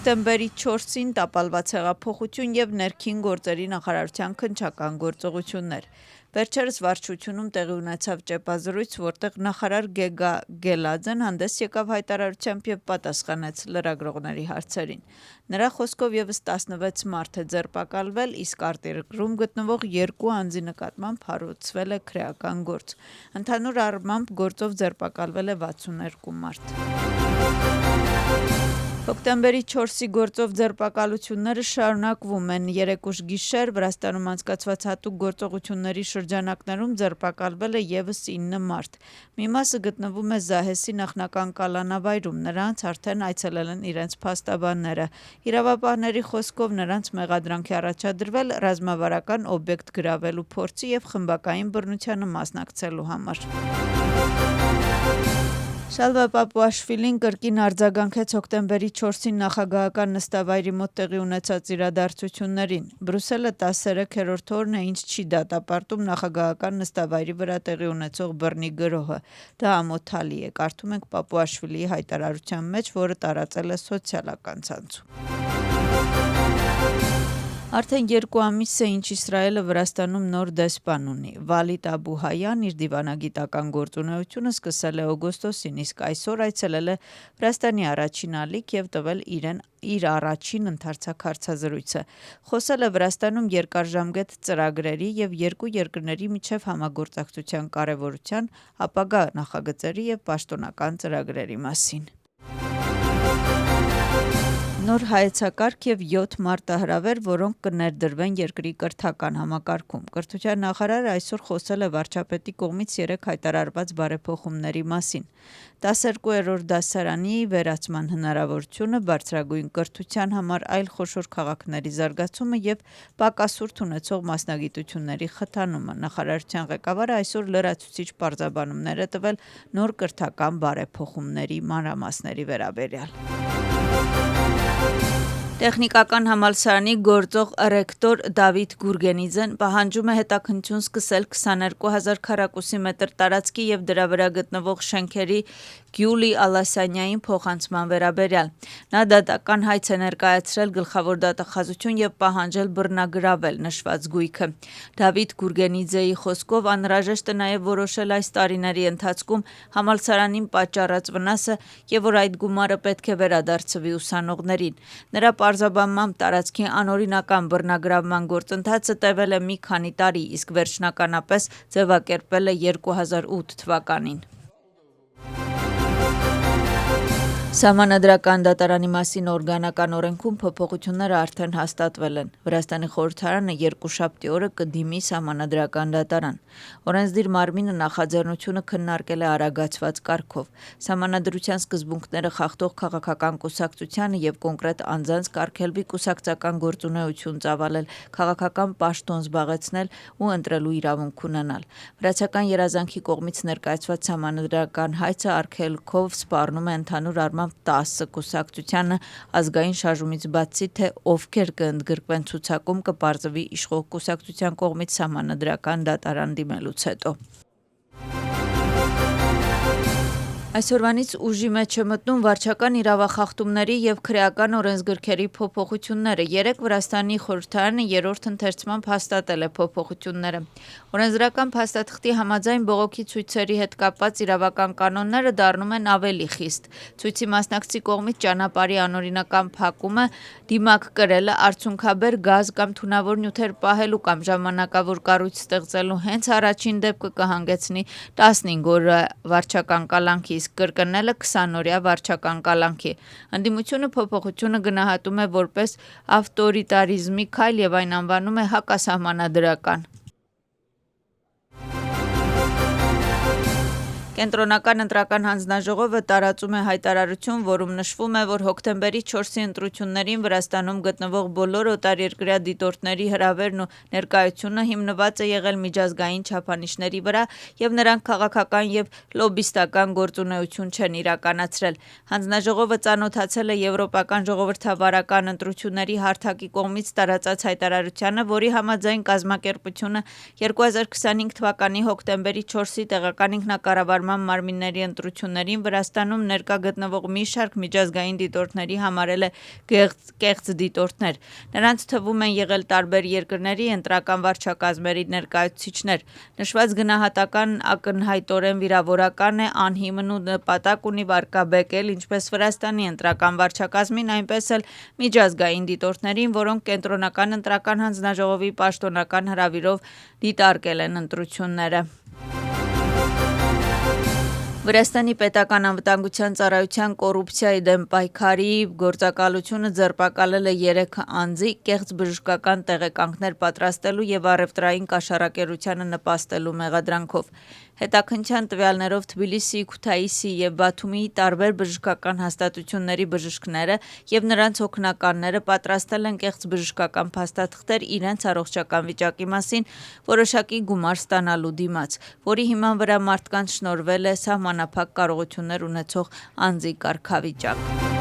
Հոկտեմբերի 4-ին տապալված հեղափոխություն եւ ներքին գործերի նախարարության քննչական գործողություններ։ Վերջերս վարչությունում տեղի ունեցավ ճեպազրույց, որտեղ նախարար Գեգա Գելաձեն հանդես եկավ հայտարարությամբ եւ պատասխանեց լրագրողների հարցերին։ Նրա խոսքով եւս 16 մարդ է ձերբակալվել, իսկ արտերկրում գտնվող 2 անձի նկատմամբ հարուցվել է քրեական գործ։ Ընդհանուր առմամբ գործով ձերբակալվել է 62 մարդ։ Հոկտեմբերի 4-ի գործով ձերբակալությունները շարունակվում են։ Երեկուշ գիշեր Վրաստանում անցկացված հատուկ գործողությունների շրջանակներում ձերբակալվել է եւս 9 մարդ։ Մի մասը գտնվում է Զահեսի նախնական կալանավայրում, նրանց արդեն այցելել են իրենց փաստաբանները։ Իրավապահների խոսքով նրանց մեղադրանք է առաջադրվել ռազմավարական օբյեկտ գրավելու փորձի եւ խմբակային բռնությանը մասնակցելու համար։ Շալվա Պապուաշվիլին կրկին արձագանքեց հոկտեմբերի 4-ին նախագահական նստավայրի մոտ տեղի ունեցած իրադարձություններին։ Բրյուսելը 13-րդ օրն է, ինչ չի դատապարտում նախագահական նստավայրի վրա տեղի ունեցող բռնի գրոհը։ Դա ամոթալի է, կարդում ենք Պապուաշվիլիի հայտարարության մեջ, որը տարածել է սոցիալական ցանցում։ Արդեն 2 ամիս է, ինչ Իսրայելը Վրաստանում նոր դեսպան ունի։ Վալիդ Աբու Հայան իր դիվանագիտական գործունեությունը սկսել է օգոստոսին, իսկ այսօր այցելել է Վրաստանի առաջին ալիք եւ տվել իր առաջին ընդարձակ հարցազրույցը։ Խոսել է Վրաստանում երկարաժամկետ ծրագրերի եւ երկու երկրների միջև համագործակցության կարեւորության, ապագա նախագծերի եւ պաշտոնական ծրագրերի մասին։ Նոր հայեցակարգ եւ 7 մարտահրավեր, որոնք կներդրվեն երկրի կրթական համակարգում։ Կրթության նախարարը այսօր խոսել է վարչապետի կողմից 3 հայտարարված բարեփոխումների մասին։ 12-րդ դասարանի վերացման հնարավորությունը, բարձրագույն կրթության համար այլ խոշոր քաղաքների զարգացումը եւ պակասուրդ ունեցող մասնագիտությունների խթանումը։ Նախարարության ղեկավարը այսօր լրացուցիչ պարզաբանումներ է տվել նոր կրթական բարեփոխումների մանրամասների վերաբերյալ։ Տեխնիկական համալսարանի գործող ռեկտոր Դավիթ Գուրգենիձեն պահանջում է հետաքննություն սկսել 22,000 քառակուսի մետր տարածքի եւ դրա վրա գտնվող շենքերի Գյուլի Ալասանյային փոխանցման վերաբերյալ։ Նա դատական հայց է ներկայացրել գլխավոր դատախազություն եւ պահանջել բռնագրավել նշված գույքը։ Դավիթ Գուրգենիձեի խոսքով անհրաժեշտ է նաեւ որոշել այս տարիների ընթացքում համալսարանին պատճառած վնասը եւ որ այդ գումարը պետք է վերադարձվի ուսանողներին։ Նրա պարզաբանմամբ տարածքի անօրինական բռնագրավման գործընթացը տևել է մի քանի տարի, իսկ վերջնականապես ձևակերպվել է 2008 թվականին։ Սահմանադրական դատարանի մասին օրգանական օրենքում փոփոխությունները արդեն հաստատվել են։ Վրաստանի խորհրդարանը երկուշաբթի օրը կդիմի սահմանադրական դատարան։ Օրենսդիր մարմինը նախաձեռնությունը քննարկել է արագացված կարգով։ Սահմանադրության սկզբունքները խախտող քաղաքական կուսակցությանը եւ կոնկրետ անձանց կարգելվի կուսակցական գործունեություն ծավալել, քաղաքական պաշտոն զբաղեցնել ու ընտրելու իրավունք ունենալ։ Վրացական երազանքի կողմից ներկայացված սահմանադրական հայցը արգելքով սպառնում է ընդհանուր առմամբ 10 կուսակցությանը, ազգային շարժումից բացի, թե ովքեր կընդգրկվեն ցուցակում կպարզվի իշխող կուսակցության կողմից սահմանադրական դատարան դիմելուց հետո։ Այսօրվանից ուժի մեջ է մտնում վարչական իրավախախտումների եւ քրեական օրենսգրքերի փոփոխությունները։ Երեկ Վրաստանի խորհրդարանը երրորդ ընթերցմամբ հաստատել է փոփոխությունները։ Օրենսդրական փաստաթղթի համաձայն բողոքի ցույցերի հետ կապված իրավական կանոնները դառնում են ավելի խիստ։ Ցույցի մասնակցի կողմից ճանապարհի անօրինական փակումը, դիմակ կրելը, արդյունքաբեր գազ կամ թունավոր նյութեր պահելու կամ ժամանակավոր կառույց ստեղծելու հենց առաջին դեպքը կհանգեցնի 15 օրյա վարչական կալանքի, իսկ կրկնելը 20-օրյա վարչական կալանքի։ Ընդդիմությունը փոփոխությունը գնահատում է որպես ավտորիտարիզմի քայլ եւ այն անվանում է հակասահմանադրական։ Կենտրոնական ընտրական հանձնաժողովը տարածում է հայտարարություն, որում նշվում է, որ հոկտեմբերի 4-ի ընտրություններին Վրաստանում գտնվող բոլոր օտարերկրյա դիտորդների հրավերն ու ներկայությունը հիմնված է եղել միջազգային չափանիշների վրա եւ նրանք քաղաքական եւ լոբբիստական գործունեություն չեն իրականացրել։ Հանձնաժողովը ծանոթացել է Եվրոպական ժողովրդավարական ընտրությունների հարթակի կողմից տարածած հայտարարությանը, որի համաձայն կազմակերպությունը 2025 թվականի հոկտեմբերի 4-ի տեղական ինքնակառավարման կառավարման մարմինների ընտրություններին Վրաստանում ներկա գտնվող մի շարք միջազգային դիտորդների համարել է կեղծ դիտորդներ։ Նրանց թվում են եղել տարբեր երկրների ընտրական վարչակազմերի ներկայացուցիչներ։ Նշված գնահատական ակնհայտորեն վիրավորական է, անհիմն ու նպատակ ունի վարկաբեկել ինչպես Վրաստանի ընտրական վարչակազմին, այնպես էլ միջազգային դիտորդներին, որոնք կենտրոնական ընտրական հանձնաժողովի պաշտոնական հրավիրով դիտարկել են ընտրությունները։ Վրաստանի պետական անվտանգության ծառայության կոռուպցիայի դեմ պայքարի գործակալությունը ձերբակալել է 3 անձի կեղծ բժշկական տեղեկանքներ պատրաստելու և առևտրային կաշառակերությանը նպաստելու մեղադրանքով։ Հետաքննչյան տվյալներով Թբիլիսիի, Քութայիսի և Բաթումիի տարբեր բժշկական հաստատությունների բժիշկները և նրանց օգնականները պատրաստել են կեղծ բժշկական փաստաթղթեր իրենց առողջական վիճակի մասին որոշակի գումար ստանալու դիմաց, որի հիման վրա մարդկանց շնորհվել է սահմանափակ կարողություններ ունեցող անձի կարգավիճակ։